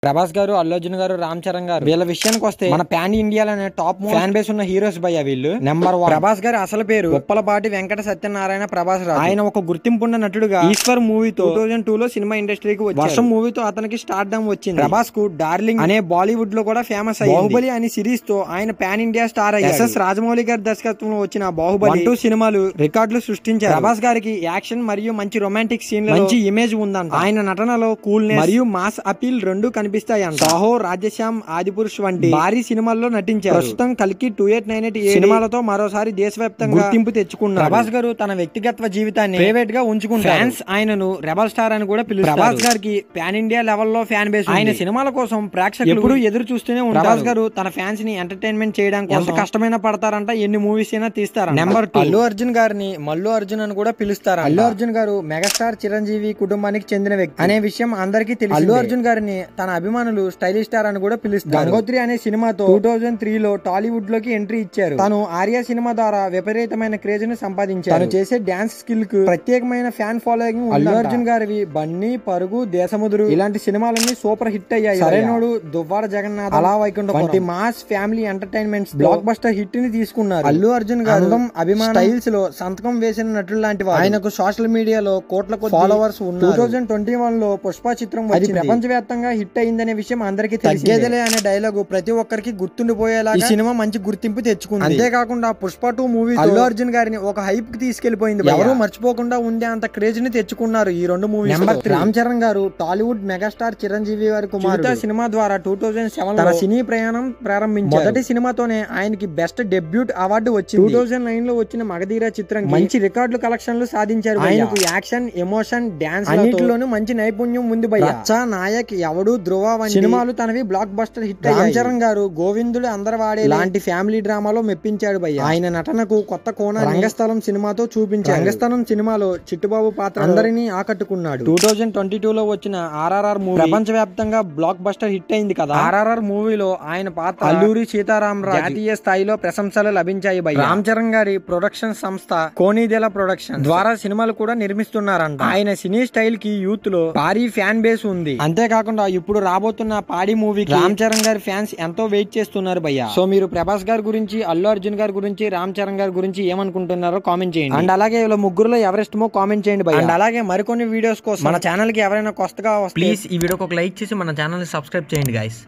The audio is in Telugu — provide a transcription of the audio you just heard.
ప్రభాస్ గారు, అల్లు అర్జున్ గారు, రామ్ చరణ్ గారు వీళ్ళ విషయానికి వస్తే మన పాన్ ఇండియాలోనే టాప్ ఫ్యాన్ బేస్ ఉన్న హీరోస్ భయ్య వీళ్ళు. నెంబర్ 1 ప్రభాస్ గారి అసలు పేరు ఉప్పలపాటి వెంకట సత్యనారాయణ ప్రభాస్ రాజు. ఆయన ఒక గుర్తింపున్న నటుడుగా ఈశ్వర్ మూవీతో 2002 లో సినిమా ఇండస్ట్రీకి వచ్చారు. వర్షం మూవీతో అతనికి స్టార్డమ్ వచ్చింది. ప్రభాస్ కు డార్లింగ్ అనే బాలీవుడ్ లో కూడా ఫేమస్ అయ్యింది. బాహుబలి అనే సిరీస్ తో ఆయన పాన్ ఇండియా స్టార్ అయ్యారు. ఎస్ఎస్ రాజమౌళి గారి దర్శకత్వంలో వచ్చిన బాహుబలి 2 సినిమాలు రికార్డులు సృష్టించారు. ప్రభాస్ గారికి యాక్షన్ మరియు మంచి రొమాంటిక్ సీన్ మంచి ఇమేజ్ ఉందంట. ఆయన నటనలో కూల్నెస్ మరియు మాస్ అపీల్ రెండు కనిపిస్తాయంట. సాహో, రాజశ్యామ్, ఆదిపురుష్ వంటి భారీ సినిమాల్లో నటించారు. ప్రస్తుతం కల్కి 2898 సినిమాలతో మరోసారి దేశవ్యాప్తంగా గుర్తింపు తెచ్చుకున్నారు. ప్రభాస్ గారు తన వ్యక్తిగత జీవితాన్ని ప్రైవేట్ గా ఉంచుకుంటారు. ఫ్యాన్స్ ఆయనను రెబల్ స్టార్ అని కూడా పిలుస్తారు. ప్రభాస్ గారికి పాన్ ఇండియా లెవెల్లో ఫ్యాన్ బేస్. ఆయన సినిమాల కోసం ప్రేక్షకులు ఎప్పుడు ఎదురు చూస్తూనే ఉంటారు. ప్రభాస్ గారు తన ఫ్యాన్స్ ని ఎంటర్టైన్మెంట్ చేయడానికి ఎంత కష్టమైనా పడతారంట, ఎన్ని మూవీస్ అయినా తీస్తారు. నెంబర్ 2 అల్లు అర్జున్ గారిని మల్లు అర్జున్ అని కూడా పిలుస్తారు. అల్లు అర్జున్ గారు మెగాస్టార్ చిరంజీవి కుటుంబానికి చెందిన వ్యక్తి అనే విషయం అందరికీ తెలుసు. అల్లు అర్జున్ గారిని తన అభిమానులు స్టైలిష్ స్టార్ అని కూడా పిలుస్తారు. గంగోత్రి అనే సినిమాతో 2003 లో టాలీవుడ్ లోకి ఎంట్రీ ఇచ్చారు. తను ఆర్య సినిమా ద్వారా విపరీతమైన క్రేజ్ ని సంపాదించారు. తను చేసే డాన్స్ స్కిల్ కు ప్రత్యేకమైన ఫ్యాన్ ఫాలోయింగ్. అల్లు అర్జున్ గారివి బన్నీ, పరుగు, దేశముదురు ఇలాంటి సినిమాలన్నీ సూపర్ హిట్ అయ్యాయి. సరైనోడు, దువ్వాడ జగన్నాథ్, అలా వైకుంఠం వంటి mass family entertainments block buster hit ని తీసుకున్నారు. అల్లు అర్జున్ గారు అభిమాన స్టైల్స్ లో సంతకం వేసిన నటులు లాంటి వారు. ఆయనకు సోషల్ మీడియాలో కోట్ల ఫాలోవర్స్ ఉన్నారు. 2021 లో పుష్ప చిత్రం అది ప్రపంచవ్యాప్తంగా హిట్ అయిందనే విషయం అందరికీ తెలిసిందే. అనే డైలాగు ప్రతి ఒక్కరికి గుర్తుండిపోయేలా ఈ సినిమా మంచి గుర్తింపు తెచ్చుకుంది. అంతేకాకుండా పుష్ప 2 మూవీ అల్లు అర్జున్ గారిని ఒక హైప్ కి తీసుకెళ్లిపోయింది. ఎవరు మర్చిపోకుండా ఉండే అంత క్రేజ్ ని తెచ్చుకున్నారు ఈ 2 మూవీస్. నెంబర్ 3 రామ్ చరణ్ గారు టాలీవుడ్ మెగాస్టార్ చిరంజీవి గారి కుమారుడు. సినిమా ద్వారా 2007 తన సినీ ప్రయాణం ప్రారంభించారు. మొదటి సినిమాతోనే ఆయనకి బెస్ట్ డెబ్యూట్ అవార్డు వచ్చింది. 2009 లో వచ్చిన మగధీర చిత్రం మంచి రికార్డులు కలెక్షన్లు సాధించారు. ఆయనకు యాక్షన్, ఎమోషన్, డాన్స్ అన్నిటిలోనూ మంచి నైపుణ్యం ఉంది భయ్య. రచ్చ, నాయక్, ఎవడు, ధ్రువ వంటి సినిమాలు తనవి blockbuster hit. Ram Charan garu Govindudu అందరు వాడే లాంటి ఫ్యామిలీ డ్రామాలో మెప్పించాడు భయ్య. ఆయన నటనకు కొత్త కోణ రంగస్థలం సినిమాతో చూపించారు. రంగస్థలం సినిమాలో చిట్టుబాబు పాత్ర అందరినీ ఆకట్టుకున్నాడు. 2022 లో వచ్చిన ఆర్ఆర్ఆర్ మూవీ ప్రపంచ వ్యాప్తంగా బ్లాక్ బస్టర్ హిట్ అయింది కదా. ఆర్ఆర్ఆర్ మూవీలో ఆయన పాత్ర అల్లూరి సీతారామరాజు జాతీయ స్థాయిలో ప్రశంసలు లభించాయి భయ్య. రామ్ చరణ్ గారి ప్రొడక్షన్ సంస్థ కోనీదెల ప్రొడక్షన్ ద్వారా సినిమాలు కూడా నిర్మిస్తున్నారంట. ఆయన సినీ స్టైల్ కి యూత్ లో భారీ ఫ్యాన్ బేస్ ఉంది. అంతేకాకుండా ఇప్పుడు రాబోతున్న పాడి మూవీకి రామ్ చరణ్ గారి ఫ్యాన్స్ ఎంతో వెయిట్ చేస్తున్నారు భయ్య. సో మీరు ప్రభాస్ గారి గురించి, అల్లు అర్జున్ గారి గురించి, రామ్ చరణ్ గారి గురించి ఏమనుకుంటున్నారో కామెంట్ చేయండి. అండ్ అలాగే ఇలా ముగ్గురులో ఎవరిష్టమో కామెంట్ చేయండి భయ్య. అండ్ అలాగే మరికొన్ని వీడియోస్ కోసం మన ఛానల్ కి ఎవరైనా కొత్తగా ప్లీజ్ ఈ వీడియోకి ఒక లైక్ చేసి మన ఛానల్ ని సబ్స్క్రైబ్ చేయండి గైస్.